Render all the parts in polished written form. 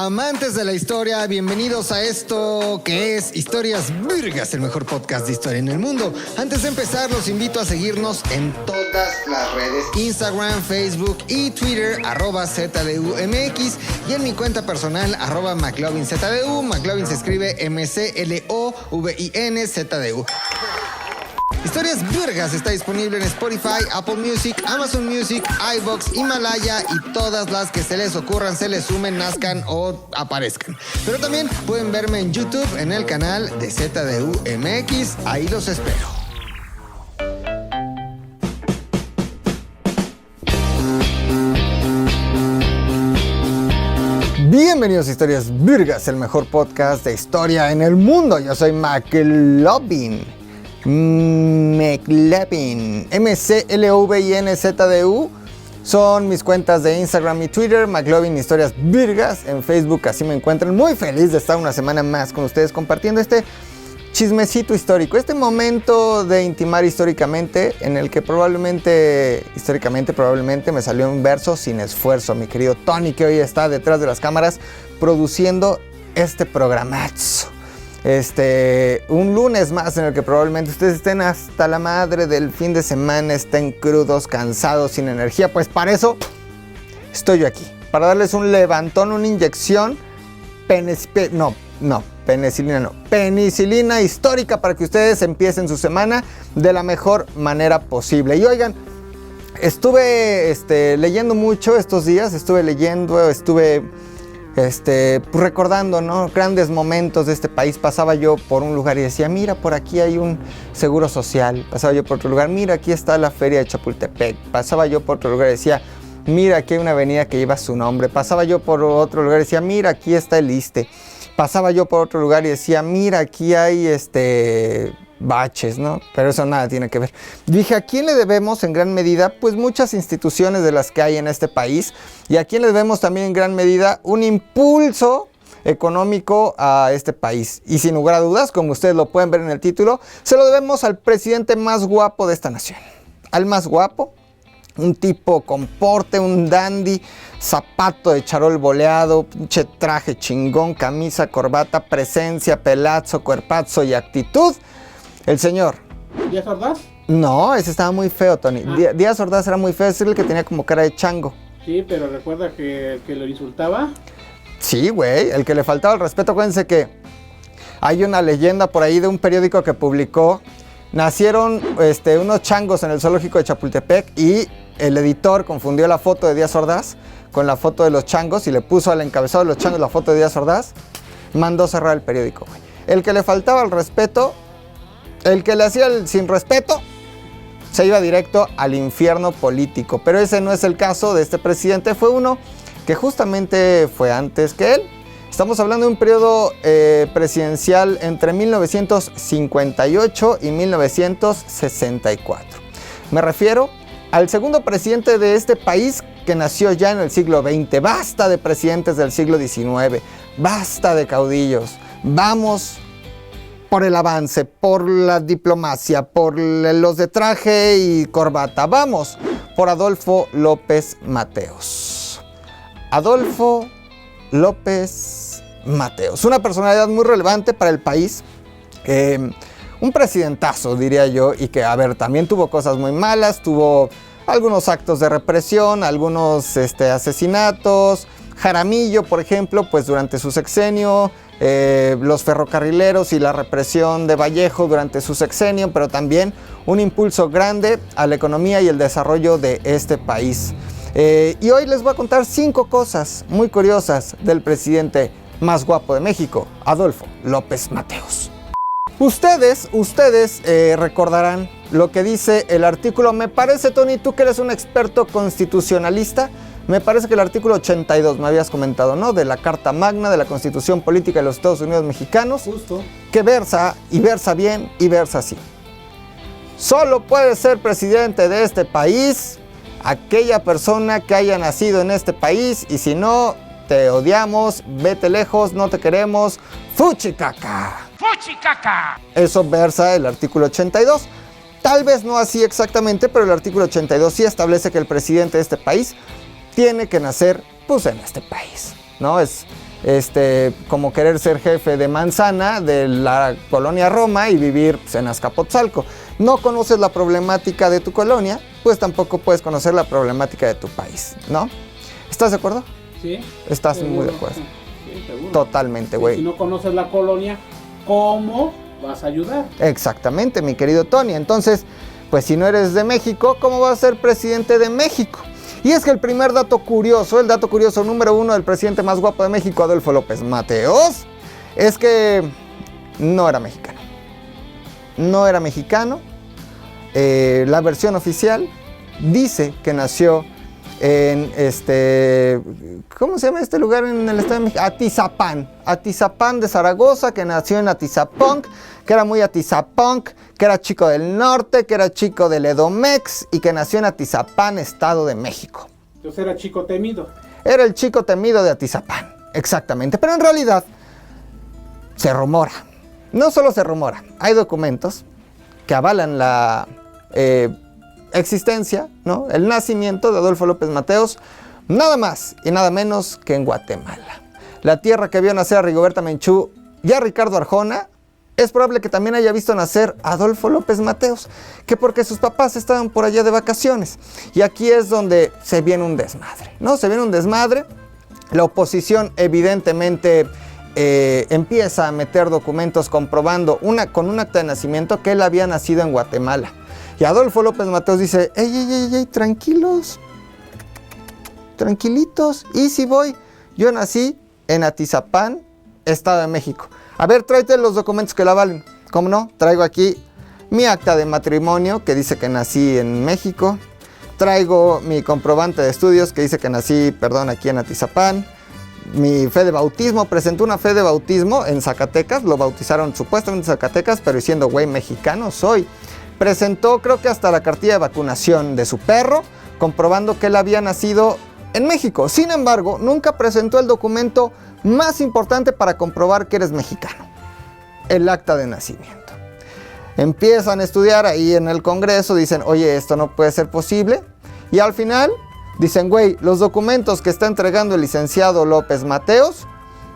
Amantes de la historia, bienvenidos a esto que es Historias Virgas, el mejor podcast de historia en el mundo. Antes de empezar, los invito a seguirnos en todas las redes: Instagram, Facebook y Twitter, @ZDUMX, y en mi cuenta personal, @McLovinZDU. McLovin se escribe McLovinZDU. Historias Virgas está disponible en Spotify, Apple Music, Amazon Music, iVoox, Himalaya y todas las que se les ocurran, se les sumen, nazcan o aparezcan. Pero también pueden verme en YouTube en el canal de ZDUMX. Ahí los espero. Bienvenidos a Historias Virgas, el mejor podcast de historia en el mundo. Yo soy McLovin. McLovinZDU son mis cuentas de Instagram y Twitter. McLovin Historias Virgas en Facebook, así me encuentran. Muy feliz de estar una semana más con ustedes compartiendo este chismecito histórico, este momento de intimar históricamente, en el que probablemente me salió un verso sin esfuerzo. Mi querido Tony, que hoy está detrás de las cámaras produciendo este programazo. Un lunes más en el que probablemente ustedes estén hasta la madre del fin de semana, estén crudos, cansados, sin energía. Pues para eso estoy yo aquí, para darles un levantón, una inyección, penicilina histórica, para que ustedes empiecen su semana de la mejor manera posible. Y oigan, estuve leyendo mucho estos días, estuve recordando, ¿no?, grandes momentos de este país. Pasaba yo por un lugar y decía, mira, por aquí hay un seguro social. Pasaba yo por otro lugar, mira, aquí está la feria de Chapultepec. Pasaba yo por otro lugar y decía, mira, aquí hay una avenida que lleva su nombre. Pasaba yo por otro lugar y decía, mira, aquí está el ISSSTE. Pasaba yo por otro lugar y decía, mira, aquí hay baches, ¿no? Pero eso nada tiene que ver. Dije, ¿a quién le debemos en gran medida? Pues muchas instituciones de las que hay en este país. Y a quién le debemos también en gran medida un impulso económico a este país. Y sin lugar a dudas, como ustedes lo pueden ver en el título, se lo debemos al presidente más guapo de esta nación. Al más guapo, un tipo con porte, un dandy, zapato de charol boleado, pinche traje chingón, camisa, corbata, presencia, pelazo, cuerpazo y actitud. El señor ¿Díaz Ordaz? No, ese estaba muy feo, Tony. Díaz Ordaz era muy feo, es el que tenía como cara de chango. Sí, pero recuerda que lo insultaba. Sí, güey, el que le faltaba el respeto. Acuérdense que hay una leyenda por ahí de un periódico que publicó. Nacieron unos changos en el zoológico de Chapultepec y el editor confundió la foto de Díaz Ordaz con la foto de los changos y le puso al encabezado de los changos la foto de Díaz Ordaz. Mandó cerrar el periódico, güey. El que le faltaba el respeto, el que le hacía el sin respeto, se iba directo al infierno político. Pero ese no es el caso de este presidente. Fue uno que justamente fue antes que él. Estamos hablando de un periodo presidencial entre 1958 y 1964. Me refiero al segundo presidente de este país, que nació ya en el siglo XX. Basta de presidentes del siglo XIX. Basta de caudillos. Vamos por el avance, por la diplomacia, por los de traje y corbata. Vamos por Adolfo López Mateos. Adolfo López Mateos, una personalidad muy relevante para el país. Un presidentazo, diría yo, y que, a ver, también tuvo cosas muy malas. Tuvo algunos actos de represión, algunos asesinatos. Jaramillo, por ejemplo, pues durante su sexenio. Los ferrocarrileros y la represión de Vallejo durante su sexenio, pero también un impulso grande a la economía y el desarrollo de este país. Y hoy les voy a contar 5 cosas muy curiosas del presidente más guapo de México, Adolfo López Mateos. Ustedes recordarán lo que dice el artículo, me parece, Tony, tú que eres un experto constitucionalista, me parece que el artículo 82, me habías comentado, ¿no?, de la Carta Magna de la Constitución Política de los Estados Unidos Mexicanos. Justo. Que versa bien y versa así. Solo puede ser presidente de este país aquella persona que haya nacido en este país, y si no, te odiamos, vete lejos, no te queremos, fuchicaca. ¡Fuchicaca! Eso versa el artículo 82. Tal vez no así exactamente, pero el artículo 82 sí establece que el presidente de este país tiene que nacer, pues, en este país, ¿no? Es como querer ser jefe de manzana de la colonia Roma y vivir pues, en Azcapotzalco. No conoces la problemática de tu colonia, pues tampoco puedes conocer la problemática de tu país, ¿no? ¿Estás de acuerdo? Sí. Estás seguro, muy de acuerdo. Sí, seguro. Totalmente, güey. Si no conoces la colonia, ¿cómo vas a ayudar? Exactamente, mi querido Tony. Entonces, pues si no eres de México, ¿cómo vas a ser presidente de México? Y es que el primer dato curioso, el dato curioso número 1 del presidente más guapo de México, Adolfo López Mateos, es que no era mexicano. No era mexicano. La versión oficial dice que nació en ¿cómo se llama este lugar en el estado de México? Atizapán de Zaragoza, que nació en Atizapunk, que era muy Atizapunk, que era chico del norte, que era chico del Edomex y que nació en Atizapán, Estado de México. Entonces era chico temido. Era el chico temido de Atizapán, exactamente, pero en realidad se rumora, no solo se rumora, hay documentos que avalan la existencia, ¿no? El nacimiento de Adolfo López Mateos, nada más y nada menos que en Guatemala. La tierra que vio nacer a Rigoberta Menchú y a Ricardo Arjona, es probable que también haya visto nacer a Adolfo López Mateos, que porque sus papás estaban por allá de vacaciones. Y aquí es donde se viene un desmadre, ¿no? Se viene un desmadre. La oposición evidentemente empieza a meter documentos comprobando con un acta de nacimiento que él había nacido en Guatemala. Y Adolfo López Mateos dice, ey, tranquilos, tranquilitos, y si voy, yo nací en Atizapán, Estado de México. A ver, tráete los documentos que la valen. ¿Cómo no? Traigo aquí mi acta de matrimonio que dice que nací en México. Traigo mi comprobante de estudios que dice que nací, aquí en Atizapán. Mi fe de bautismo, presentó una fe de bautismo en Zacatecas, lo bautizaron supuestamente en Zacatecas, pero diciendo, güey, mexicano soy. Presentó creo que hasta la cartilla de vacunación de su perro, comprobando que él había nacido en México. Sin embargo, nunca presentó el documento más importante para comprobar que eres mexicano, el acta de nacimiento. Empiezan a estudiar ahí en el Congreso, dicen, oye, esto no puede ser posible. Y al final dicen, güey, los documentos que está entregando el licenciado López Mateos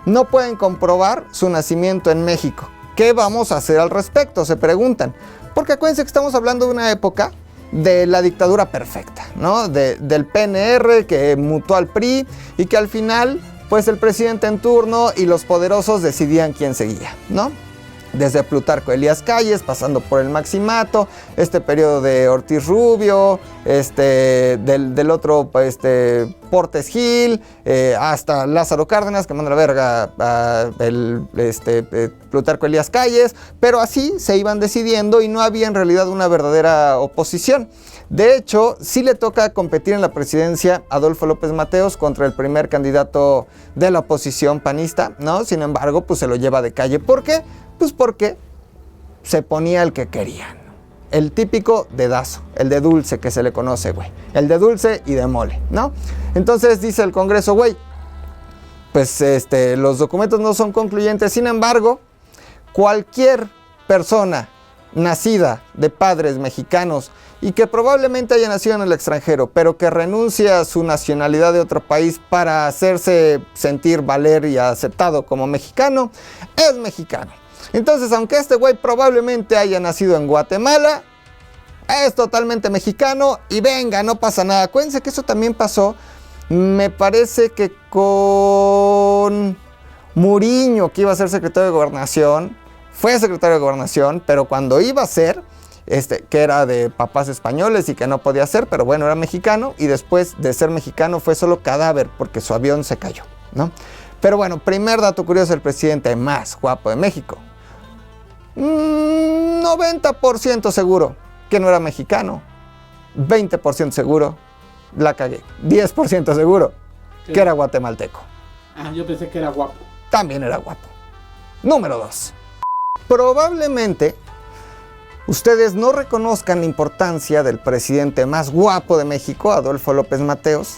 no pueden comprobar su nacimiento en México. ¿Qué vamos a hacer al respecto?, se preguntan. Porque acuérdense que estamos hablando de una época de la dictadura perfecta, ¿no? Del PNR que mutó al PRI y que al final, pues el presidente en turno y los poderosos decidían quién seguía, ¿no? Desde Plutarco Elías Calles, pasando por el Maximato, este periodo de Ortiz Rubio, del otro, Portes Gil, hasta Lázaro Cárdenas, que manda la verga a Plutarco Elías Calles, pero así se iban decidiendo y no había en realidad una verdadera oposición. De hecho, sí le toca competir en la presidencia a Adolfo López Mateos contra el primer candidato de la oposición panista, ¿no? Sin embargo, pues se lo lleva de calle. ¿Por qué? Pues porque se ponía el que querían. El típico dedazo, el de dulce que se le conoce, güey. El de dulce y de mole, ¿no? Entonces dice el Congreso, güey, pues los documentos no son concluyentes. Sin embargo, cualquier persona nacida de padres mexicanos y que probablemente haya nacido en el extranjero, pero que renuncia a su nacionalidad de otro país para hacerse sentir valer y aceptado como mexicano, es mexicano. Entonces, aunque este güey probablemente haya nacido en Guatemala, es totalmente mexicano y venga, no pasa nada. Acuérdense que eso también pasó, me parece que con Muriño, que iba a ser secretario de Gobernación, fue secretario de Gobernación, pero cuando iba a ser, que era de papás españoles y que no podía ser, pero bueno, era mexicano, y después de ser mexicano fue solo cadáver porque su avión se cayó, ¿no? Pero bueno, primer dato curioso del presidente más guapo de México. 90% seguro que no era mexicano. 20% seguro, la cagué. 10% seguro que era guatemalteco. Ah, yo pensé que era guapo. También era guapo. Número 2. Probablemente ustedes no reconozcan la importancia del presidente más guapo de México, Adolfo López Mateos,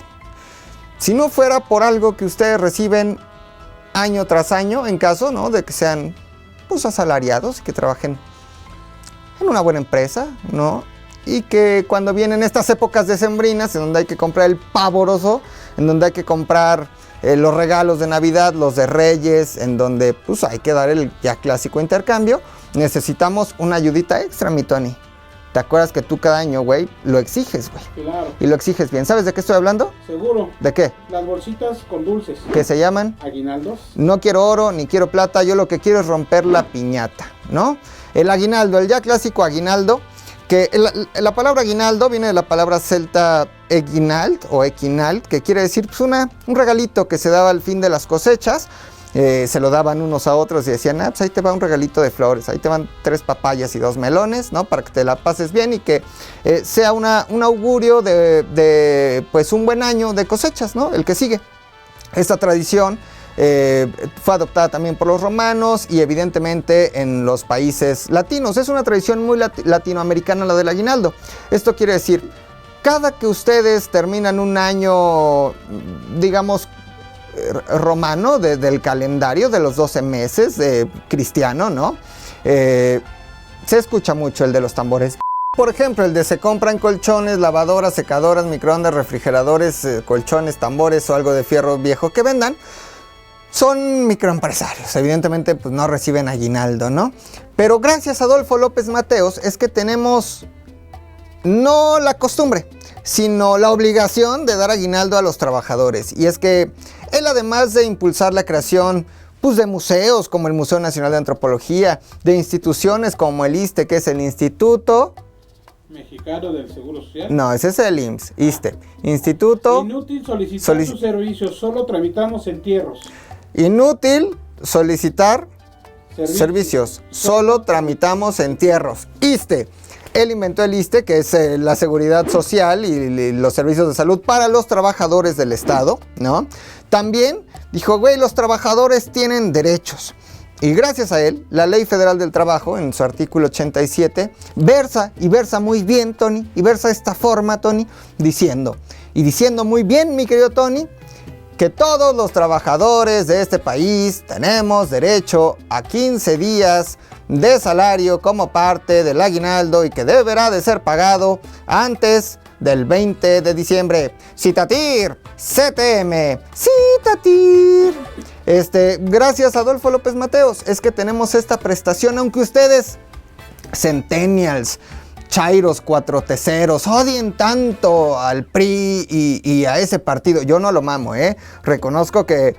si no fuera por algo que ustedes reciben año tras año, en caso, ¿no?, de que sean pues asalariados y que trabajen en una buena empresa, ¿no? Y que cuando vienen estas épocas decembrinas en donde hay que comprar el pavoroso, en donde hay que comprar los regalos de Navidad, los de Reyes, en donde pues hay que dar el ya clásico intercambio, necesitamos una ayudita extra, mi Tony. ¿Te acuerdas que tú cada año, güey, lo exiges, güey? Claro. Y lo exiges bien. ¿Sabes de qué estoy hablando? Seguro. ¿De qué? Las bolsitas con dulces. ¿Qué se llaman? Aguinaldos. No quiero oro, ni quiero plata, yo lo que quiero es romper la piñata, ¿no? El aguinaldo, el ya clásico aguinaldo, que la palabra aguinaldo viene de la palabra celta eguinald o equinald, que quiere decir pues un regalito que se daba al fin de las cosechas. Se lo daban unos a otros y decían, pues ahí te va un regalito de flores, ahí te van 3 papayas y 2 melones, ¿no? Para que te la pases bien y que sea un augurio de pues un buen año de cosechas, ¿no? El que sigue. Esta tradición fue adoptada también por los romanos y evidentemente en los países latinos. Es una tradición muy latinoamericana la del aguinaldo. Esto quiere decir, cada que ustedes terminan un año, digamos, romano del calendario de los 12 meses cristiano, ¿no? Se escucha mucho el de los tambores. Por ejemplo, el de se compran colchones, lavadoras, secadoras, microondas, refrigeradores, colchones, tambores o algo de fierro viejo que vendan. Son microempresarios, evidentemente pues no reciben aguinaldo, ¿no? Pero gracias a Adolfo López Mateos es que tenemos no la costumbre, sino la obligación de dar aguinaldo a los trabajadores. Y es que él, además de impulsar la creación pues, de museos como el Museo Nacional de Antropología, de instituciones como el ISSSTE, que es el Instituto Mexicano del Seguro Social. No, ese es el IMSS, ISSSTE. Instituto... Inútil solicitar sus servicios, solo tramitamos entierros. Inútil solicitar servicios, solo tramitamos entierros. ISSSTE. Él inventó el ISSSTE, que es la seguridad social y los servicios de salud para los trabajadores del Estado, ¿no? También dijo, güey, los trabajadores tienen derechos. Y gracias a él, la Ley Federal del Trabajo, en su artículo 87, versa muy bien, Tony, y versa esta forma, Tony, diciendo muy bien, mi querido Tony, que todos los trabajadores de este país tenemos derecho a 15 días de salario como parte del aguinaldo y que deberá de ser pagado antes del 20 de diciembre. Citatir, CTM, Citatir. Gracias a Adolfo López Mateos es que tenemos esta prestación, aunque ustedes, centennials, chairos, cuatroteceros, odien tanto al PRI y a ese partido. Yo no lo mamo, reconozco que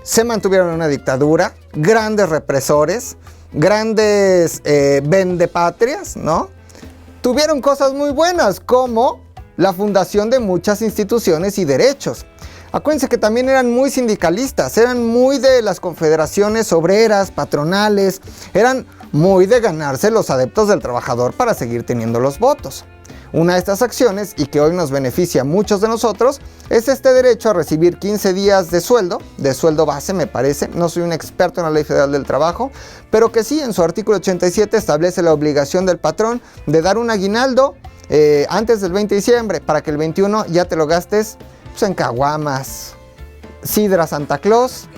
se mantuvieron en una dictadura, grandes represores, grandes vendepatrias, ¿no? Tuvieron cosas muy buenas como la fundación de muchas instituciones y derechos. Acuérdense que también eran muy sindicalistas, eran muy de las confederaciones obreras, patronales, eran muy de ganarse los adeptos del trabajador para seguir teniendo los votos. Una de estas acciones, y que hoy nos beneficia a muchos de nosotros, es este derecho a recibir 15 días de sueldo base, me parece. No soy un experto en la Ley Federal del Trabajo, pero que sí, en su artículo 87 establece la obligación del patrón de dar un aguinaldo antes del 20 de diciembre, para que el 21 ya te lo gastes pues, en caguamas, sidra Santa Claus,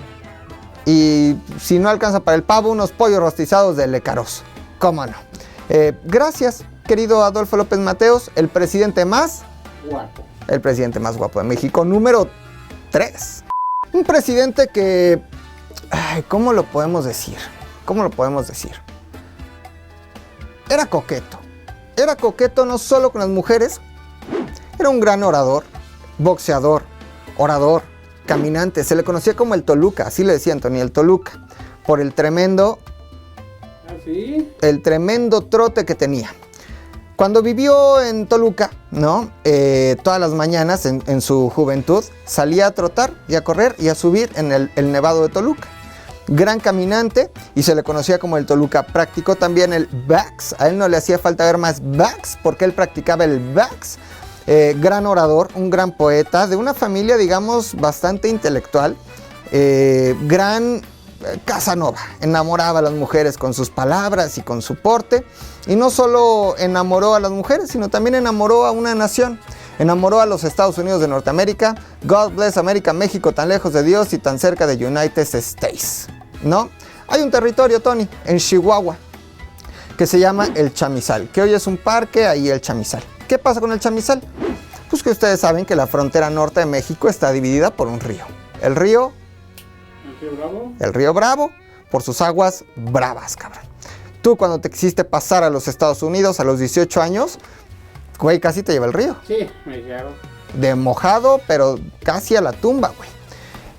y si no alcanza para el pavo, unos pollos rostizados de Lecaros. ¿Cómo no? Gracias, querido Adolfo López Mateos, el presidente más guapo. El presidente más guapo de México, número 3. Un presidente que... ¿cómo lo podemos decir? Era coqueto. Era coqueto no solo con las mujeres, era un gran orador, boxeador, orador, caminante. Se le conocía como el Toluca, así le decía Antonio, el Toluca, por el tremendo... ¿Ah, sí? El tremendo trote que tenía. Cuando vivió en Toluca, ¿no? Todas las mañanas en su juventud salía a trotar y a correr y a subir en el Nevado de Toluca. Gran caminante y se le conocía como el Toluca. Practicó también el box. A él no le hacía falta ver más box porque él practicaba el box. Gran orador, un gran poeta, de una familia, digamos, bastante intelectual. Gran Casanova. Enamoraba a las mujeres con sus palabras y con su porte. Y no solo enamoró a las mujeres, sino también enamoró a una nación. Enamoró a los Estados Unidos de Norteamérica. God bless America, México, tan lejos de Dios y tan cerca de United States, ¿no? Hay un territorio, Tony, en Chihuahua, que se llama el Chamizal, que hoy es un parque, ahí el Chamizal. ¿Qué pasa con el Chamizal? Pues que ustedes saben que la frontera norte de México está dividida por un río. El río ¿El Río Bravo? El río Bravo, por sus aguas bravas, cabrón. Tú cuando te quisiste pasar a los Estados Unidos a los 18 años, güey, casi te lleva el río. Sí, me llegaron. De mojado, pero casi a la tumba, güey.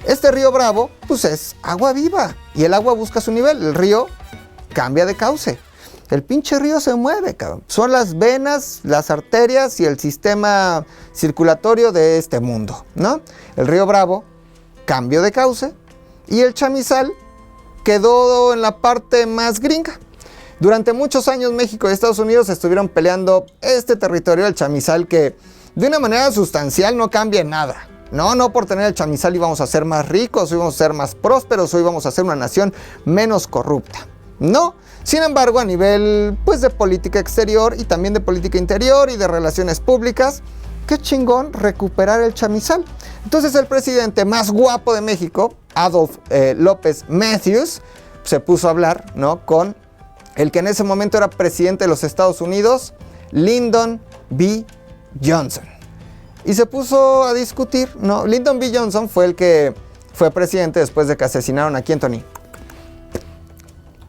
Este río Bravo, pues es agua viva. Y el agua busca su nivel. El río cambia de cauce. El pinche río se mueve, cabrón. Son las venas, las arterias y el sistema circulatorio de este mundo, ¿no? El río Bravo cambió de cauce y el chamizal quedó en la parte más gringa. Durante muchos años México y Estados Unidos estuvieron peleando este territorio, el chamizal, que de una manera sustancial no cambia en nada. No por tener el chamizal íbamos a ser más ricos, íbamos a ser más prósperos, o íbamos a ser una nación menos corrupta. No. Sin embargo, a nivel pues de política exterior y también de política interior y de relaciones públicas, qué chingón recuperar el chamizal. Entonces el presidente más guapo de México, Adolf López Matthews, se puso a hablar, ¿no?, con el que en ese momento era presidente de los Estados Unidos, Lyndon B. Johnson. Y se puso a discutir, ¿no? Lyndon B. Johnson fue el que fue presidente después de que asesinaron a ¿quién, Tony?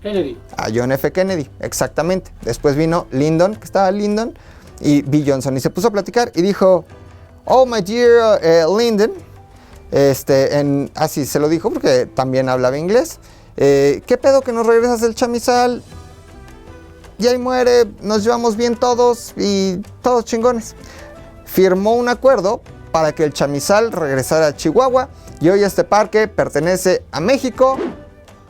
Kennedy. A John F. Kennedy, exactamente. Después vino Lyndon, que estaba Lyndon, y B. Johnson. Y se puso a platicar y dijo, oh, my dear Lyndon, así se lo dijo porque también hablaba inglés. ¿Qué pedo que nos regresas el chamizal? Y ahí muere, nos llevamos bien todos y todos chingones. Firmó un acuerdo para que el chamizal regresara a Chihuahua y hoy este parque pertenece a México.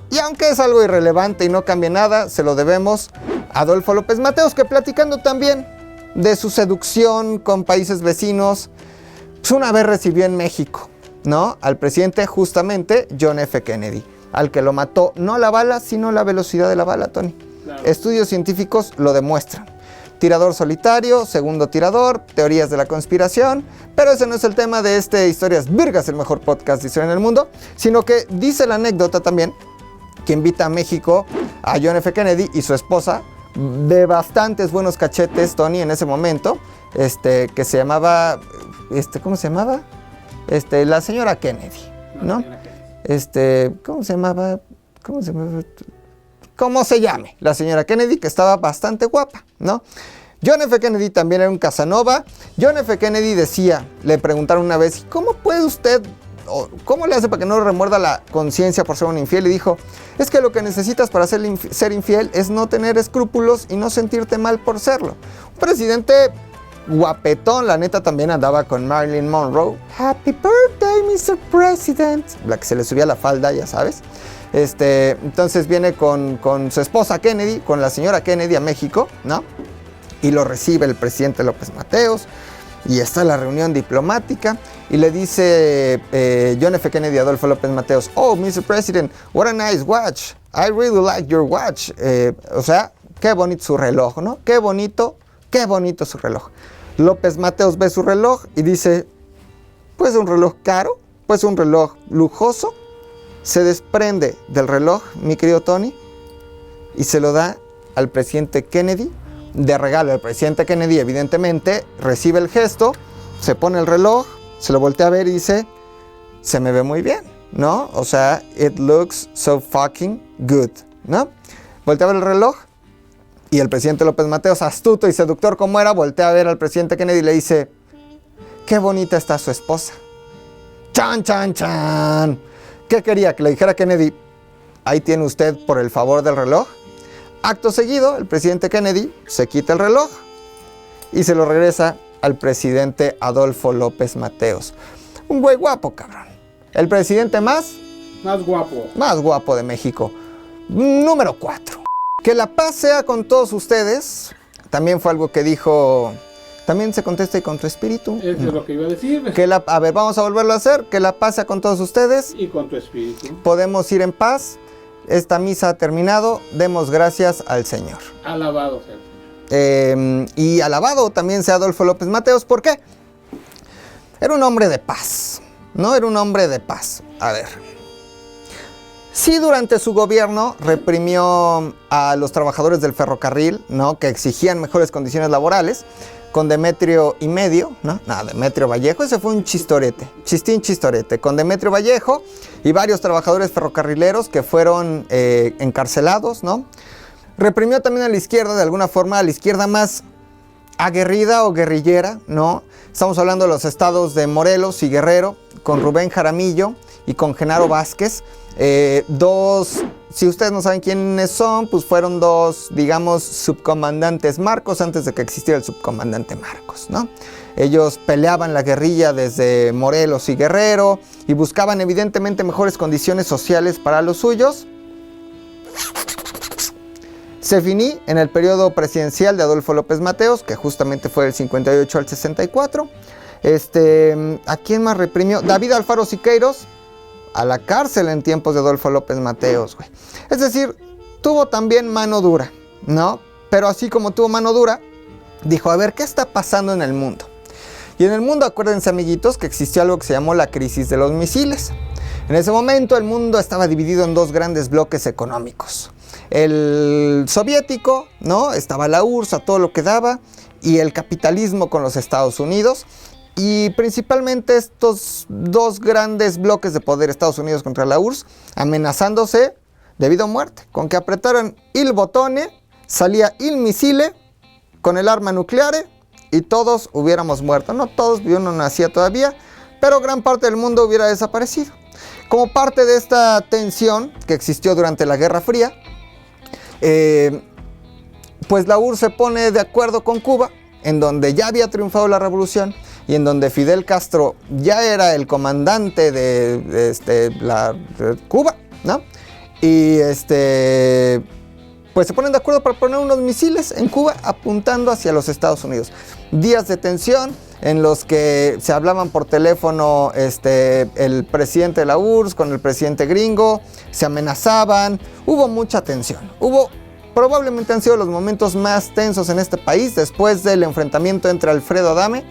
Y aunque es algo irrelevante y no cambia nada, se lo debemos a Adolfo López Mateos, que platicando también de su seducción con países vecinos, pues una vez recibió en México, ¿no?, al presidente justamente John F. Kennedy, al que lo mató no la bala, sino la velocidad de la bala, Tony. Claro. Estudios científicos lo demuestran. Tirador solitario, segundo tirador, teorías de la conspiración, pero ese no es el tema de este Historias Virgas, el mejor podcast de historia en el mundo, sino que dice la anécdota también que invita a México a John F. Kennedy y su esposa, de bastantes buenos cachetes, Tony, en ese momento, que se llamaba, ¿cómo se llamaba? La señora Kennedy, ¿no? ¿Cómo se llamaba? ¿Cómo se llame? La señora Kennedy, que estaba bastante guapa, ¿no? John F. Kennedy también era un Casanova. John F. Kennedy decía, le preguntaron una vez, ¿cómo puede usted, o cómo le hace para que no le remuerda la conciencia por ser un infiel? Y dijo, es que lo que necesitas para ser infiel es no tener escrúpulos y no sentirte mal por serlo. Un presidente guapetón, la neta, también andaba con Marilyn Monroe. Happy birthday, Mr. President. La que se le subía la falda, ya sabes. Entonces viene con su esposa Kennedy, con la señora Kennedy a México, ¿no? Y lo recibe el presidente López Mateos. Y está la reunión diplomática. Y le dice John F. Kennedy a Adolfo López Mateos, oh, Mr. President, what a nice watch. I really like your watch. O sea, qué bonito su reloj, ¿no? Qué bonito su reloj. López Mateos ve su reloj y dice, pues un reloj caro, pues un reloj lujoso. Se desprende del reloj, mi querido Tony, y se lo da al presidente Kennedy de regalo. El presidente Kennedy, evidentemente, recibe el gesto, se pone el reloj, se lo voltea a ver y dice, se me ve muy bien, ¿no? O sea, it looks so fucking good, ¿no? Voltea a ver el reloj y el presidente López Mateos, astuto y seductor como era, voltea a ver al presidente Kennedy y le dice, qué bonita está su esposa. ¡Chan, chan, chan! ¿Qué quería? Que le dijera a Kennedy, ahí tiene usted por el favor del reloj. Acto seguido, el presidente Kennedy se quita el reloj y se lo regresa al presidente Adolfo López Mateos. Un güey guapo, cabrón. El presidente más guapo de México. Número 4. Que la paz sea con todos ustedes. También fue algo que dijo... También se contesta y con tu espíritu. Eso es lo que iba a decir. A ver, vamos a volverlo a hacer. Que la paz sea con todos ustedes. Y con tu espíritu. Podemos ir en paz. Esta misa ha terminado. Demos gracias al Señor. Alabado sea el Señor. Y alabado también sea Adolfo López Mateos. ¿Por qué? Era un hombre de paz. No era un hombre de paz. A ver. Sí, durante su gobierno reprimió a los trabajadores del ferrocarril, ¿no?, que exigían mejores condiciones laborales. con Demetrio y medio, ¿no? Demetrio Vallejo, ese fue un chistorete, chistorete, con Demetrio Vallejo y varios trabajadores ferrocarrileros que fueron encarcelados, ¿no? Reprimió también a la izquierda, de alguna forma, a la izquierda más aguerrida o guerrillera, ¿no? Estamos hablando de los estados de Morelos y Guerrero, con Rubén Jaramillo y con Genaro Vázquez. Si ustedes no saben quiénes son, pues fueron dos, digamos, subcomandantes Marcos antes de que existiera el subcomandante Marcos, ¿no? Ellos peleaban la guerrilla desde Morelos y Guerrero y buscaban evidentemente mejores condiciones sociales para los suyos. Se finí en el periodo presidencial de Adolfo López Mateos, que justamente fue del 58 al 64. ¿A quién más reprimió? David Alfaro Siqueiros, a la cárcel en tiempos de Adolfo López Mateos, güey. Es decir, tuvo también mano dura, ¿no? Pero así como tuvo mano dura, dijo, a ver, ¿qué está pasando en el mundo? Y en el mundo, acuérdense, amiguitos, que existió algo que se llamó la crisis de los misiles. En ese momento el mundo estaba dividido en dos grandes bloques económicos. El soviético, ¿no? Estaba la URSS, a todo lo que daba, y el capitalismo con los Estados Unidos. Y principalmente estos dos grandes bloques de poder, Estados Unidos contra la URSS, amenazándose debido a muerte. Con que apretaran il botone, salía il misile con el arma nuclear y todos hubiéramos muerto. No todos, yo no nacía todavía, pero gran parte del mundo hubiera desaparecido. Como parte de esta tensión que existió durante la Guerra Fría, pues la URSS se pone de acuerdo con Cuba, en donde ya había triunfado la revolución y en donde Fidel Castro ya era el comandante de Cuba, ¿no? Y pues se ponen de acuerdo para poner unos misiles en Cuba apuntando hacia los Estados Unidos. Días de tensión en los que se hablaban por teléfono el presidente de la URSS con el presidente gringo, se amenazaban, hubo mucha tensión. Probablemente han sido los momentos más tensos en este país después del enfrentamiento entre Alfredo Adame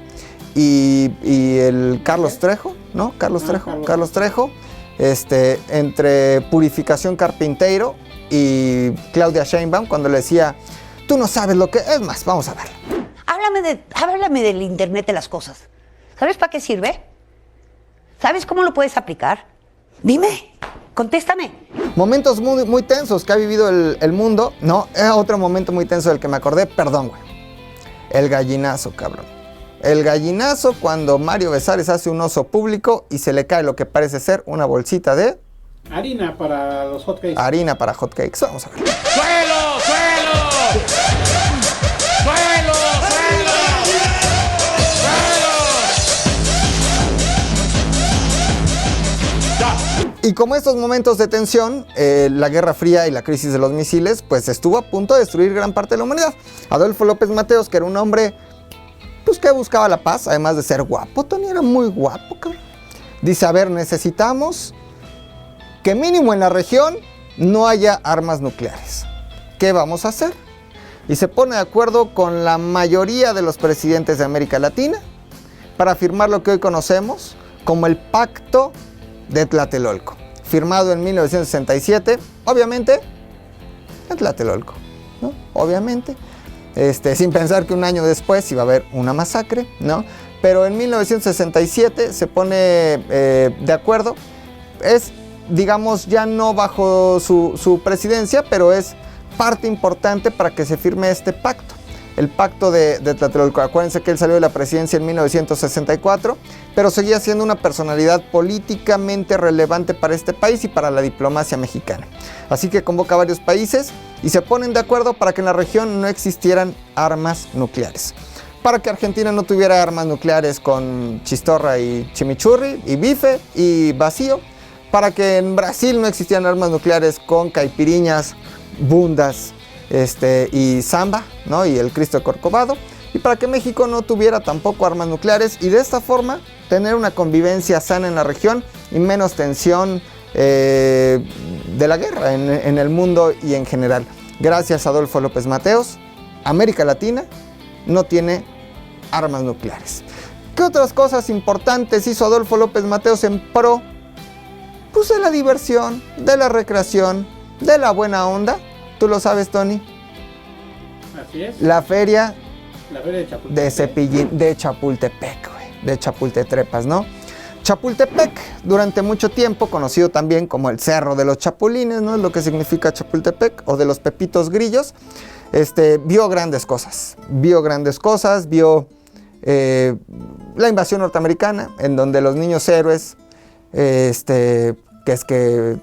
y el Carlos Trejo, ¿no? Carlos Trejo, entre Purificación Carpinteiro y Claudia Sheinbaum, cuando le decía, tú no sabes lo que es más, vamos a verlo. Háblame del Internet de las cosas. ¿Sabes para qué sirve? ¿Sabes cómo lo puedes aplicar? Dime, contéstame. Momentos muy, muy tensos que ha vivido el mundo, ¿no? Otro momento muy tenso del que me acordé, perdón, güey. El gallinazo, cabrón. El gallinazo cuando Mario Besares hace un oso público y se le cae lo que parece ser una bolsita de... harina para los hotcakes. Harina para hotcakes. Vamos a ver. ¡Suelo, suelo! ¡Suelo, suelo! ¡Suelo! Y como estos momentos de tensión, la Guerra Fría y la crisis de los misiles, pues estuvo a punto de destruir gran parte de la humanidad. Adolfo López Mateos, que era un hombre, pues que buscaba la paz, además de ser guapo, Tony era muy guapo, cabrón. Dice, a ver, necesitamos que mínimo en la región no haya armas nucleares. ¿Qué vamos a hacer? Y se pone de acuerdo con la mayoría de los presidentes de América Latina para firmar lo que hoy conocemos como el Pacto de Tlatelolco, firmado en 1967, obviamente en Tlatelolco, ¿no? Obviamente, sin pensar que un año después iba a haber una masacre, ¿no? Pero en 1967 se pone de acuerdo, es, digamos, ya no bajo su presidencia, pero es parte importante para que se firme este pacto. El pacto de Tlatelolco. Acuérdense que él salió de la presidencia en 1964, pero seguía siendo una personalidad políticamente relevante para este país y para la diplomacia mexicana. Así que convoca a varios países y se ponen de acuerdo para que en la región no existieran armas nucleares. Para que Argentina no tuviera armas nucleares con chistorra y chimichurri y bife y vacío. Para que en Brasil no existieran armas nucleares con caipiriñas, bundas, y samba, ¿no? Y el Cristo de Corcovado, y para que México no tuviera tampoco armas nucleares y de esta forma tener una convivencia sana en la región y menos tensión de la guerra en el mundo y en general. Gracias a Adolfo López Mateos, América Latina no tiene armas nucleares. ¿Qué otras cosas importantes hizo Adolfo López Mateos en pro, pues, de la diversión, de la recreación, de la buena onda? ¿Tú lo sabes, Tony? Así es. La feria La feria de Chapultepec. de Cepillín, de Chapultepec, güey, de Chapultetrepas, ¿no? Chapultepec, durante mucho tiempo conocido también como el Cerro de los Chapulines, ¿no? Es lo que significa Chapultepec, o de los Pepitos Grillos. Vio grandes cosas, vio la invasión norteamericana, en donde los niños héroes, que es que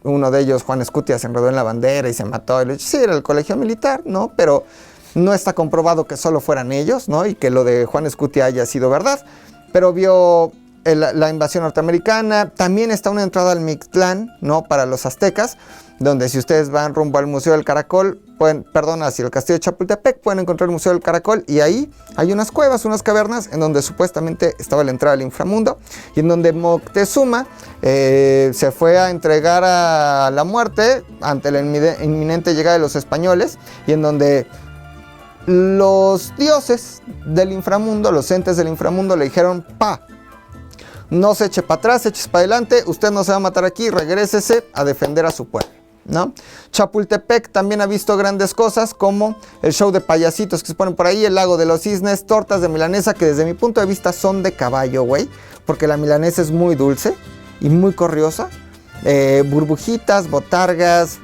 uno de ellos, Juan Escutia, se enredó en la bandera y se mató. Y sí, era el colegio militar, ¿no? Pero no está comprobado que solo fueran ellos, ¿no? Y que lo de Juan Escutia haya sido verdad. Pero vio la invasión norteamericana. También está una entrada al Mictlán, ¿no? Para los aztecas, donde si ustedes van rumbo al Museo del Caracol, hacia el Castillo de Chapultepec, pueden encontrar el Museo del Caracol, y ahí hay unas cuevas, unas cavernas, en donde supuestamente estaba la entrada al inframundo, y en donde Moctezuma se fue a entregar a la muerte ante la inminente llegada de los españoles, y en donde los dioses del inframundo, los entes del inframundo, le dijeron: no se eche para atrás, eches para adelante, usted no se va a matar aquí, regrésese a defender a su pueblo, ¿no? Chapultepec también ha visto grandes cosas, como el show de payasitos que se ponen por ahí, el lago de los cisnes, tortas de milanesa que desde mi punto de vista son de caballo, güey, porque la milanesa es muy dulce y muy corriosa, burbujitas, botargas,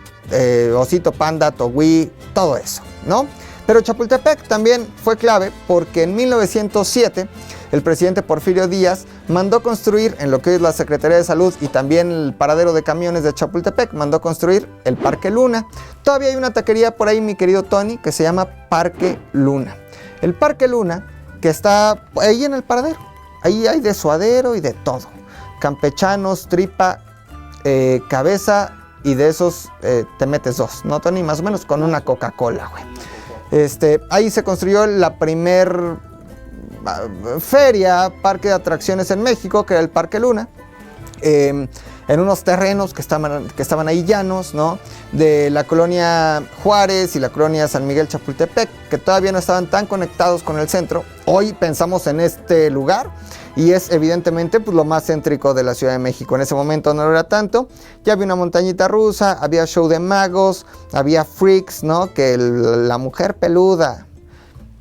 osito panda, togui, todo eso, ¿no? Pero Chapultepec también fue clave porque en 1907 el presidente Porfirio Díaz mandó construir, en lo que es la Secretaría de Salud y también el paradero de camiones de Chapultepec, mandó construir el Parque Luna. Todavía hay una taquería por ahí, mi querido Tony, que se llama Parque Luna. El Parque Luna, que está ahí en el paradero. Ahí hay de suadero y de todo. Campechanos, tripa, cabeza, y de esos te metes dos, ¿no, Tony? Más o menos con una Coca-Cola, güey. Ahí se construyó la primer feria, parque de atracciones en México, que era el Parque Luna, en unos terrenos que estaban ahí llanos, ¿no? De la colonia Juárez y la colonia San Miguel Chapultepec, que todavía no estaban tan conectados con el centro. Hoy pensamos en este lugar y es evidentemente pues, lo más céntrico de la Ciudad de México. En ese momento no lo era tanto. Ya había una montañita rusa, había show de magos, había freaks, ¿no? Que la mujer peluda,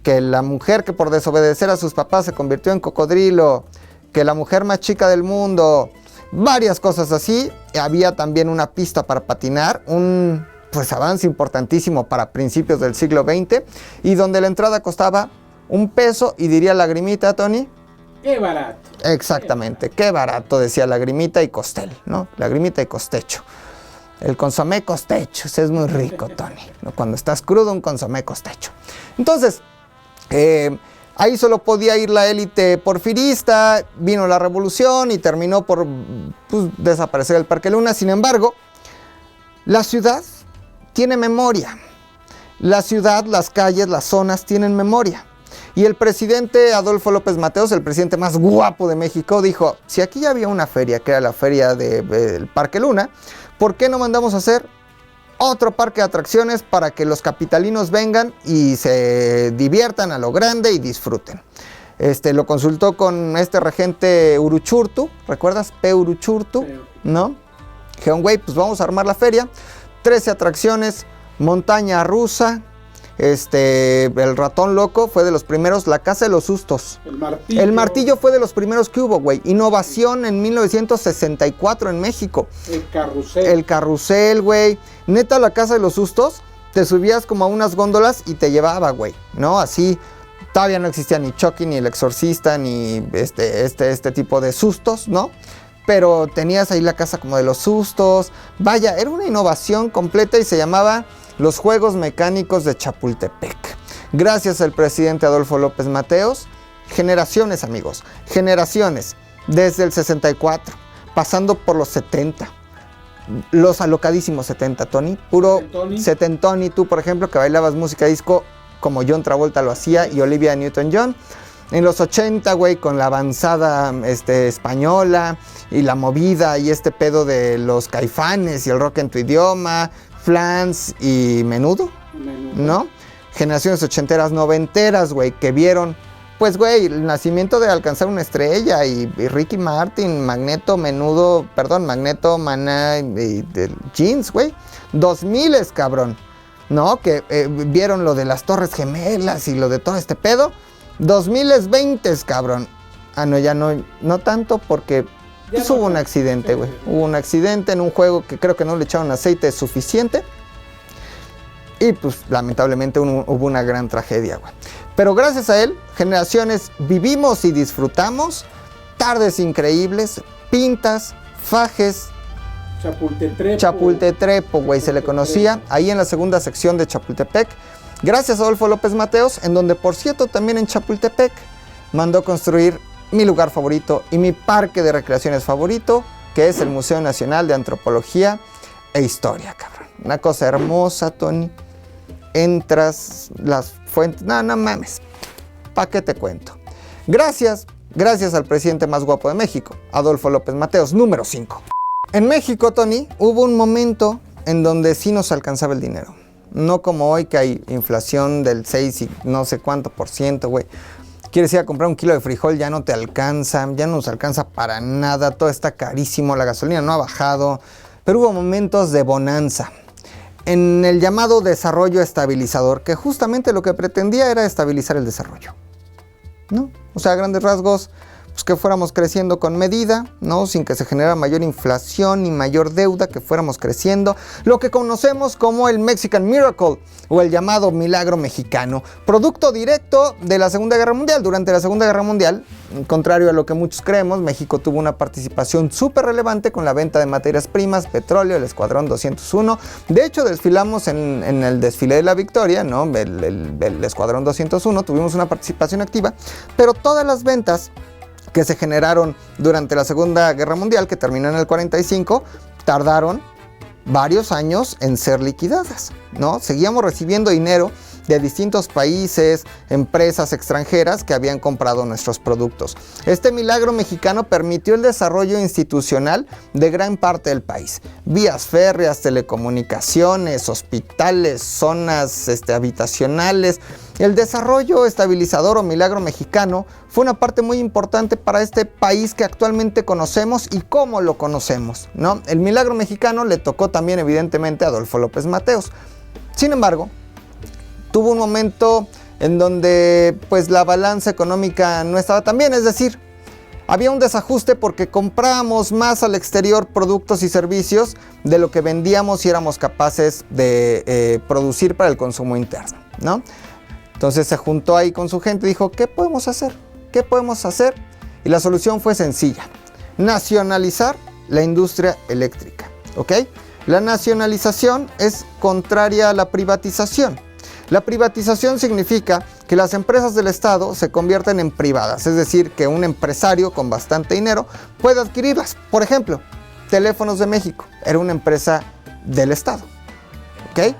que la mujer que por desobedecer a sus papás se convirtió en cocodrilo, que la mujer más chica del mundo, varias cosas así. Había también una pista para patinar, un avance importantísimo para principios del siglo XX, y donde la entrada costaba $1, y diría Lagrimita, Tony. ¡Qué barato! Exactamente, qué barato, decía Lagrimita y Costel, ¿no? Lagrimita y Costecho. El consomé costecho, ese es muy rico, Tony, ¿no? Cuando estás crudo, un consomé costecho. Entonces, ahí solo podía ir la élite porfirista, vino la revolución y terminó por desaparecer el Parque Luna. Sin embargo, la ciudad tiene memoria. La ciudad, las calles, las zonas tienen memoria. Y el presidente Adolfo López Mateos, el presidente más guapo de México, dijo: si aquí ya había una feria, que era la feria del Parque Luna, ¿por qué no mandamos a hacer otro parque de atracciones para que los capitalinos vengan y se diviertan a lo grande y disfruten? Lo consultó con este regente Uruchurtu, ¿recuerdas? P. Uruchurtu, ¿no? Dijeron: güey, pues vamos a armar la feria. 13 atracciones, montaña rusa, el ratón loco fue de los primeros, la casa de los sustos. El martillo fue de los primeros que hubo, güey. Innovación en 1964 en México. El carrusel, güey. Neta, la casa de los sustos, te subías como a unas góndolas y te llevaba, güey, ¿no? Así, todavía no existía ni Chucky, ni el exorcista, ni este tipo de sustos, ¿no? Pero tenías ahí la casa como de los sustos. Vaya, era una innovación completa y se llamaba Los Juegos Mecánicos de Chapultepec. Gracias al presidente Adolfo López Mateos, generaciones, amigos, generaciones, desde el 64, pasando por los 70, los alocadísimos 70, Tony, puro setentón, tú, por ejemplo, que bailabas música disco como John Travolta lo hacía y Olivia Newton-John. En los 80, güey, con la avanzada española y la movida y este pedo de los Caifanes y el rock en tu idioma, Flans y Menudo, ¿no? Generaciones ochenteras, noventeras, güey, que vieron, pues, güey, el nacimiento de Alcanzar una Estrella y Ricky Martin, Magneto, Maná y Jeans, güey. 2000, cabrón. ¿no? Que vieron lo de las Torres Gemelas y lo de todo este pedo. 2020, cabrón. Ah, no, ya no tanto porque pues, hubo un accidente, güey. Hubo un accidente en un juego que creo que no le echaron aceite suficiente. Y pues lamentablemente hubo una gran tragedia, güey. Pero gracias a él, generaciones vivimos y disfrutamos tardes increíbles, pintas, fajes, Chapultetrepo, güey, se le conocía ahí en la segunda sección de Chapultepec. Gracias a Adolfo López Mateos, en donde por cierto también en Chapultepec mandó construir mi lugar favorito y mi parque de recreaciones favorito, que es el Museo Nacional de Antropología e Historia, cabrón. Una cosa hermosa, Tony. Entras, las fuentes... No mames. ¿Para qué te cuento? Gracias al presidente más guapo de México, Adolfo López Mateos, número 5. En México, Tony, hubo un momento en donde sí nos alcanzaba el dinero. No como hoy que hay inflación del 6 y no sé cuánto %, güey. Quieres ir a comprar un kilo de frijol, ya no te alcanza, ya no nos alcanza para nada, todo está carísimo, la gasolina no ha bajado. Pero hubo momentos de bonanza. En el llamado desarrollo estabilizador, que justamente lo que pretendía era estabilizar el desarrollo, ¿no? O sea, a grandes rasgos, pues que fuéramos creciendo con medida, ¿no? Sin que se generara mayor inflación ni mayor deuda, que fuéramos creciendo. Lo que conocemos como el Mexican Miracle, o el llamado milagro mexicano. Producto directo de la Segunda Guerra Mundial. Durante la Segunda Guerra Mundial, contrario a lo que muchos creemos, México tuvo una participación súper relevante con la venta de materias primas, petróleo, el Escuadrón 201. De hecho, desfilamos en el desfile de la victoria, ¿no? El Escuadrón 201, tuvimos una participación activa, pero todas las ventas que se generaron durante la Segunda Guerra Mundial, que terminó en el 45, tardaron varios años en ser liquidadas, ¿no? Seguíamos recibiendo dinero de distintos países, empresas extranjeras que habían comprado nuestros productos. Este milagro mexicano permitió el desarrollo institucional de gran parte del país. Vías férreas, telecomunicaciones, hospitales, zonas habitacionales. El desarrollo estabilizador o milagro mexicano fue una parte muy importante para este país que actualmente conocemos y cómo lo conocemos, ¿no? El milagro mexicano le tocó también evidentemente a Adolfo López Mateos. Sin embargo, tuvo un momento en donde pues la balanza económica no estaba tan bien, es decir, había un desajuste porque comprábamos más al exterior productos y servicios de lo que vendíamos y éramos capaces de producir para el consumo interno, ¿no? Entonces se juntó ahí con su gente y dijo, ¿qué podemos hacer? ¿Qué podemos hacer? Y la solución fue sencilla, nacionalizar la industria eléctrica, ¿ok? La nacionalización es contraria a la privatización. La privatización significa que las empresas del Estado se convierten en privadas, es decir, que un empresario con bastante dinero puede adquirirlas. Por ejemplo, Teléfonos de México era una empresa del Estado, ¿ok?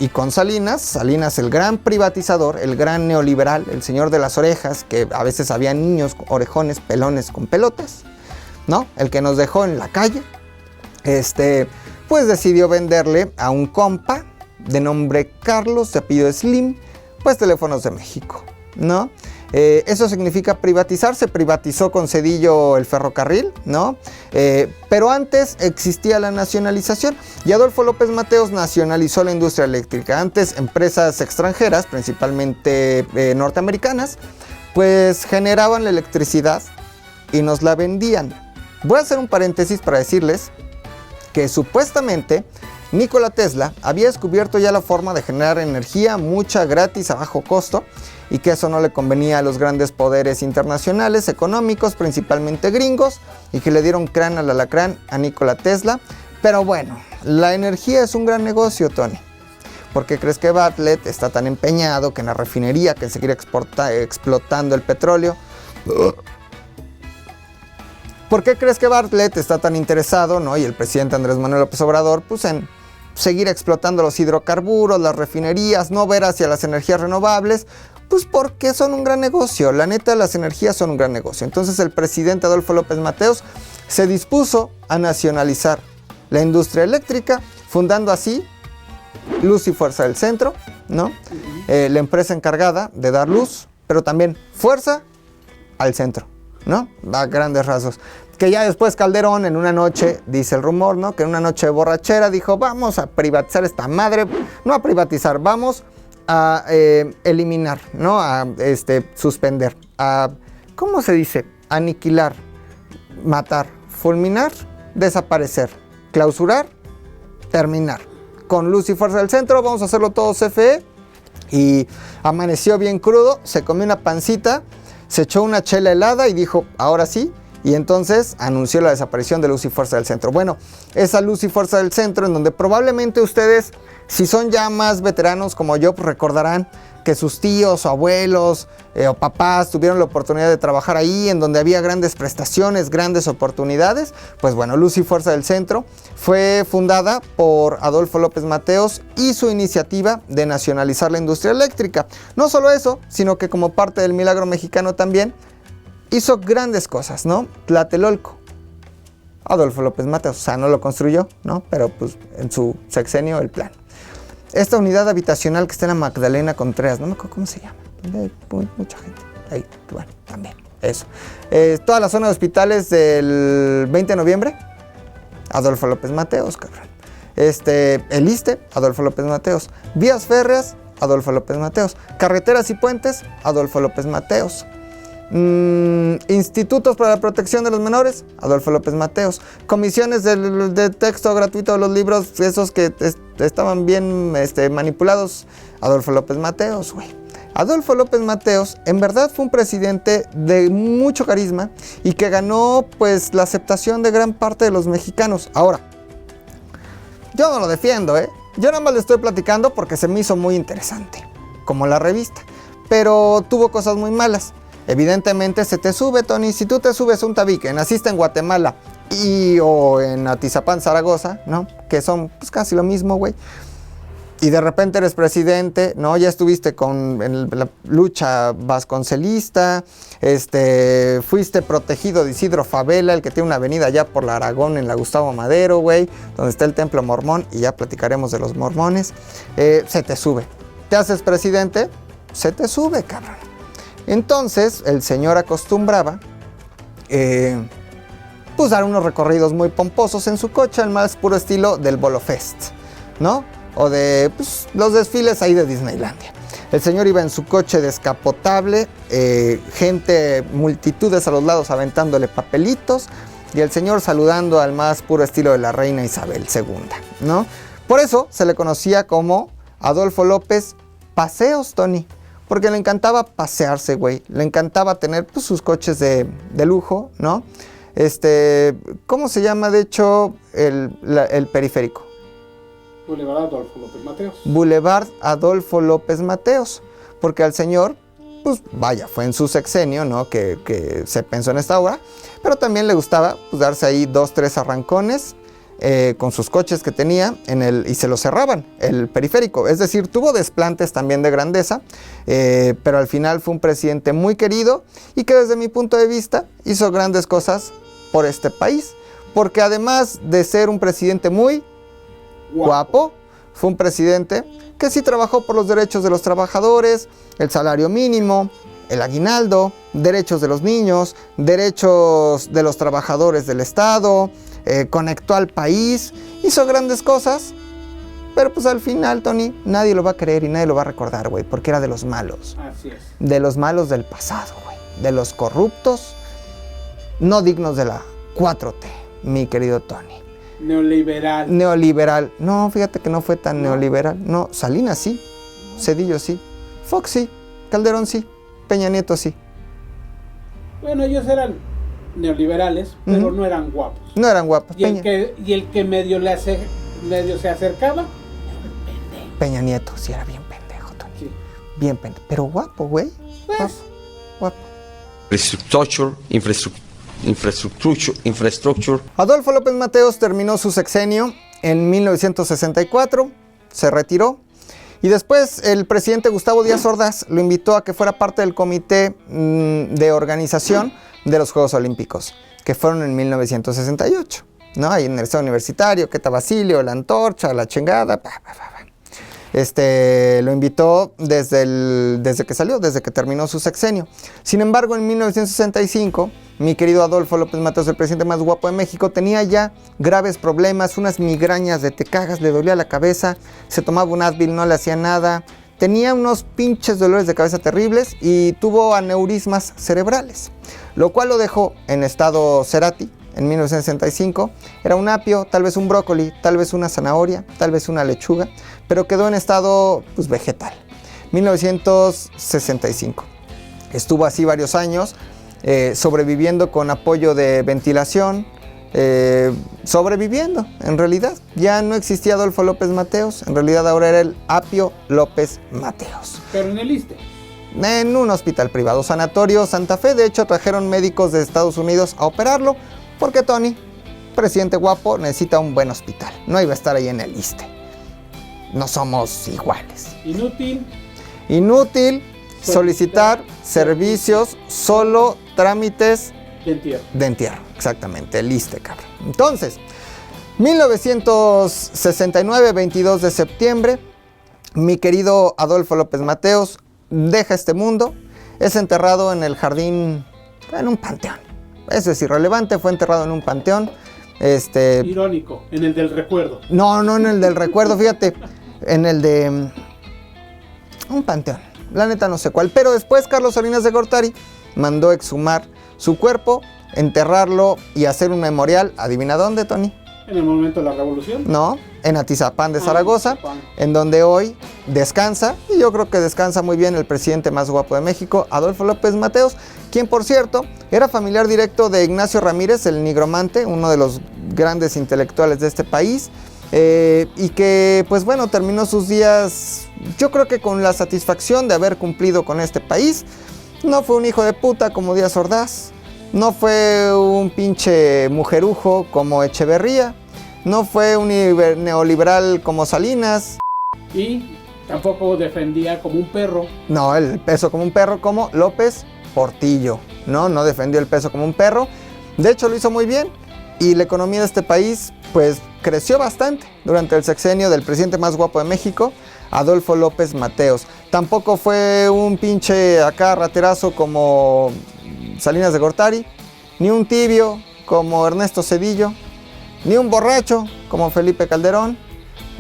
Y con Salinas el gran privatizador, el gran neoliberal, el señor de las orejas, que a veces había niños, orejones, pelones con pelotas, ¿no? El que nos dejó en la calle, pues decidió venderle a un compa de nombre Carlos, de apellido Slim, pues Teléfonos de México, ¿no? Eso significa privatizar. Se privatizó con Zedillo el ferrocarril, ¿no? Pero antes existía la nacionalización y Adolfo López Mateos nacionalizó la industria eléctrica. Antes empresas extranjeras, principalmente norteamericanas, pues generaban la electricidad y nos la vendían. Voy a hacer un paréntesis para decirles que supuestamente Nikola Tesla había descubierto ya la forma de generar energía mucha gratis a bajo costo y que eso no le convenía a los grandes poderes internacionales económicos, principalmente gringos, y que le dieron crán al alacrán a Nikola Tesla. Pero bueno, la energía es un gran negocio, Tony. ¿Por qué crees que Bartlett está tan empeñado que en la refinería, que en seguir explotando el petróleo? ¿Por qué crees que Bartlett está tan interesado, ¿no? Y el presidente Andrés Manuel López Obrador, pues en seguir explotando los hidrocarburos, las refinerías, no ver hacia las energías renovables? Pues porque son un gran negocio. La neta, las energías son un gran negocio. Entonces el presidente Adolfo López Mateos se dispuso a nacionalizar la industria eléctrica, fundando así Luz y Fuerza del Centro, ¿no? La empresa encargada de dar luz, pero también fuerza al centro, ¿no? A grandes rasgos. Que ya después Calderón en una noche, dice el rumor, ¿no? Que en una noche de borrachera dijo, vamos a privatizar esta madre, no a privatizar, vamos a eliminar, ¿no? A suspender, a, ¿cómo se dice? Aniquilar, matar, fulminar, desaparecer, clausurar, terminar. Con luz y fuerza del centro, vamos a hacerlo todo CFE. Y amaneció bien crudo, se comió una pancita, se echó una chela helada y dijo, ahora sí. Y entonces anunció la desaparición de Luz y Fuerza del Centro. Bueno, esa Luz y Fuerza del Centro, en donde probablemente ustedes, si son ya más veteranos como yo, pues recordarán que sus tíos o abuelos o papás tuvieron la oportunidad de trabajar ahí, en donde había grandes prestaciones, grandes oportunidades. Pues bueno, Luz y Fuerza del Centro fue fundada por Adolfo López Mateos y su iniciativa de nacionalizar la industria eléctrica. No solo eso, sino que como parte del milagro mexicano también, hizo grandes cosas, ¿no? Tlatelolco, Adolfo López Mateos, o sea, no lo construyó, ¿no? Pero pues en su sexenio el plan. Esta unidad habitacional que está en la Magdalena Contreras, no me acuerdo cómo se llama, donde hay mucha gente, ahí, bueno, también, eso. Toda la zona de hospitales del 20 de noviembre, Adolfo López Mateos, cabrón. El ISSSTE, Adolfo López Mateos. Vías férreas, Adolfo López Mateos. Carreteras y puentes, Adolfo López Mateos. Institutos para la protección de los menores, Adolfo López Mateos. Comisiones de texto gratuito de los libros, esos que estaban bien manipulados, Adolfo López Mateos, güey. Adolfo López Mateos en verdad fue un presidente de mucho carisma y que ganó pues la aceptación de gran parte de los mexicanos. Ahora, yo no lo defiendo, yo nada más le estoy platicando porque se me hizo muy interesante, como la revista, pero tuvo cosas muy malas. Evidentemente se te sube, Tony, si tú te subes a un tabique, naciste en Guatemala o en Atizapán, Zaragoza, ¿no? Que son pues casi lo mismo, güey. Y de repente eres presidente, ¿no? Ya estuviste en la lucha vasconcelista, fuiste protegido de Isidro Fabela, el que tiene una avenida allá por la Aragón en la Gustavo Madero, güey, donde está el templo mormón, y ya platicaremos de los mormones. Se te sube. Te haces presidente, se te sube, cabrón. Entonces, el señor acostumbraba pues dar unos recorridos muy pomposos en su coche, al más puro estilo del Bolo Fest, ¿no? O de pues, los desfiles ahí de Disneylandia. El señor iba en su coche descapotable, gente, multitudes a los lados aventándole papelitos, y el señor saludando al más puro estilo de la reina Isabel II, ¿no? Por eso se le conocía como Adolfo López Paseos, Tony. Porque le encantaba pasearse, güey. Le encantaba tener pues, sus coches de lujo, ¿no? ¿Cómo se llama, de hecho, el periférico? Boulevard Adolfo López Mateos. Boulevard Adolfo López Mateos. Porque al señor, pues vaya, fue en su sexenio, ¿no? Que se pensó en esta obra. Pero también le gustaba pues, darse ahí 2, 3 arrancones. Con sus coches que tenía y se lo cerraban, el periférico. Es decir, tuvo desplantes también de grandeza, pero al final fue un presidente muy querido y que desde mi punto de vista hizo grandes cosas por este país. Porque además de ser un presidente muy guapo, fue un presidente que sí trabajó por los derechos de los trabajadores, el salario mínimo, el aguinaldo, derechos de los niños, derechos de los trabajadores del Estado. Conectó al país, hizo grandes cosas, pero pues al final, Tony, nadie lo va a creer y nadie lo va a recordar, güey, porque era de los malos. Así es. De los malos del pasado, güey, de los corruptos, no dignos de la 4T, mi querido Tony. Neoliberal. Neoliberal. No, fíjate que no fue tan neoliberal. No, Salinas sí, Zedillo sí, Fox sí, Calderón sí, Peña Nieto sí. Bueno, ellos eran neoliberales, pero no eran guapos. No eran guapos. Y el que medio se acercaba, Peña Nieto, sí era bien pendejo, Tony. sí. Bien pendejo, pero guapo, güey. Pues, Guapo. Infrastructure. Adolfo López Mateos terminó su sexenio en 1964, se retiró. Y después el presidente Gustavo Díaz Ordaz lo invitó a que fuera parte del comité de organización de los Juegos Olímpicos, que fueron en 1968, ¿no? Ahí en el Estado Universitario, Queta Basilio, la antorcha, la chingada, lo invitó desde que salió, desde que terminó su sexenio. Sin embargo, en 1965, mi querido Adolfo López Mateos, el presidente más guapo de México, tenía ya graves problemas, unas migrañas de te cagas, le dolía la cabeza, se tomaba un Advil, no le hacía nada, tenía unos pinches dolores de cabeza terribles y tuvo aneurismas cerebrales, lo cual lo dejó en estado Cerati en 1965. Era un apio, tal vez un brócoli, tal vez una zanahoria, tal vez una lechuga, pero quedó en estado pues, vegetal. 1965. Estuvo así varios años, sobreviviendo con apoyo de ventilación, sobreviviendo, en realidad. Ya no existía Adolfo López Mateos, en realidad ahora era el Apio López Mateos. Pero en el ISSSTE. En un hospital privado, Sanatorio Santa Fe. De hecho, trajeron médicos de Estados Unidos a operarlo, porque Tony, presidente guapo, necesita un buen hospital. No iba a estar ahí en el ISSSTE. No somos iguales. Inútil solicitar servicios, solo trámites de entierro. Exactamente, el ISSSTE, cabrón. Entonces, 1969, 22 de septiembre, mi querido Adolfo López Mateos deja este mundo. Es enterrado en el jardín, en un panteón. Eso es irrelevante, fue enterrado en un panteón. Irónico, en el del recuerdo. No en el del recuerdo, fíjate. En el de un panteón. La neta no sé cuál. Pero después Carlos Salinas de Gortari mandó exhumar su cuerpo, enterrarlo y hacer un memorial. ¿Adivina dónde, Tony? ¿En el momento de la revolución? No, en Atizapán de Zaragoza, Atizapán. en donde hoy descansa, y yo creo que descansa muy bien, el presidente más guapo de México, Adolfo López Mateos, quien por cierto era familiar directo de Ignacio Ramírez, el nigromante, uno de los grandes intelectuales de este país, y que pues bueno, terminó sus días yo creo que con la satisfacción de haber cumplido con este país. No fue un hijo de puta como Díaz Ordaz, no fue un pinche mujerujo como Echeverría, no fue un neoliberal como Salinas. Y tampoco defendía como un perro. No, el peso como un perro como López Portillo. No defendió el peso como un perro. De hecho, lo hizo muy bien. Y la economía de este país, pues, creció bastante durante el sexenio del presidente más guapo de México, Adolfo López Mateos. Tampoco fue un pinche acá raterazo como Salinas de Gortari, ni un tibio como Ernesto Zedillo, ni un borracho como Felipe Calderón,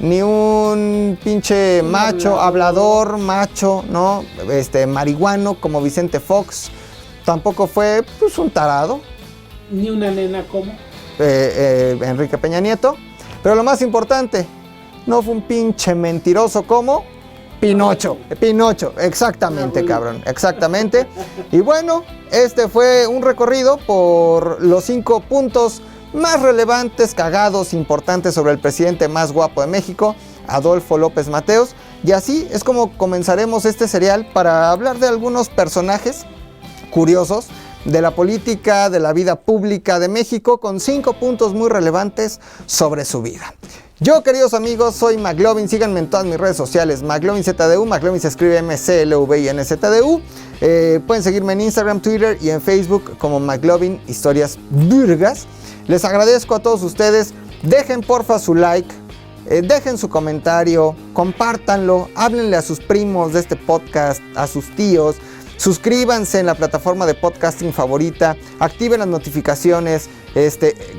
ni un pinche macho, hablador, macho, ¿no? Marihuano como Vicente Fox. Tampoco fue, pues, un tarado. Ni una nena como Enrique Peña Nieto. Pero lo más importante, no fue un pinche mentiroso como Pinocho. Pinocho, exactamente, cabrón, exactamente. Y bueno, este fue un recorrido por los 5 puntos más relevantes, cagados, importantes sobre el presidente más guapo de México, Adolfo López Mateos. Y así es como comenzaremos este serial para hablar de algunos personajes curiosos de la política, de la vida pública de México, con 5 puntos muy relevantes sobre su vida. Yo, queridos amigos, soy McLovin. Síganme en todas mis redes sociales, McLovinZDU. McLovin se escribe MCLVINZDU. Pueden seguirme en Instagram, Twitter y en Facebook como McLovin Historias Burgas. Les agradezco a todos ustedes. Dejen porfa su like, dejen su comentario, compártanlo, háblenle a sus primos de este podcast, a sus tíos. Suscríbanse en la plataforma de podcasting favorita, activen las notificaciones,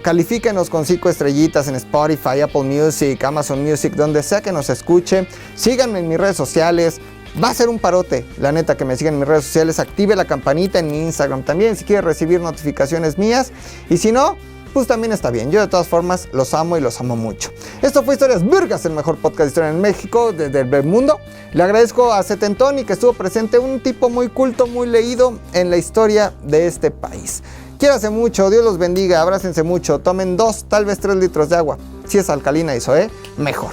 califíquenos con 5 estrellitas en Spotify, Apple Music, Amazon Music, donde sea que nos escuche. Síganme en mis redes sociales. Va a ser un parote, la neta, que me sigan en mis redes sociales. Active la campanita en mi Instagram también si quiere recibir notificaciones mías. Y si no, pues también está bien. Yo de todas formas los amo y los amo mucho. Esto fue Historias Burgas, el mejor podcast de historia en México, del mundo. Le agradezco a Setentoni, que estuvo presente, un tipo muy culto, muy leído en la historia de este país. Quiéranse mucho, Dios los bendiga, abrácense mucho, tomen 2, tal vez 3 litros de agua. Si es alcalina y SOE, mejor.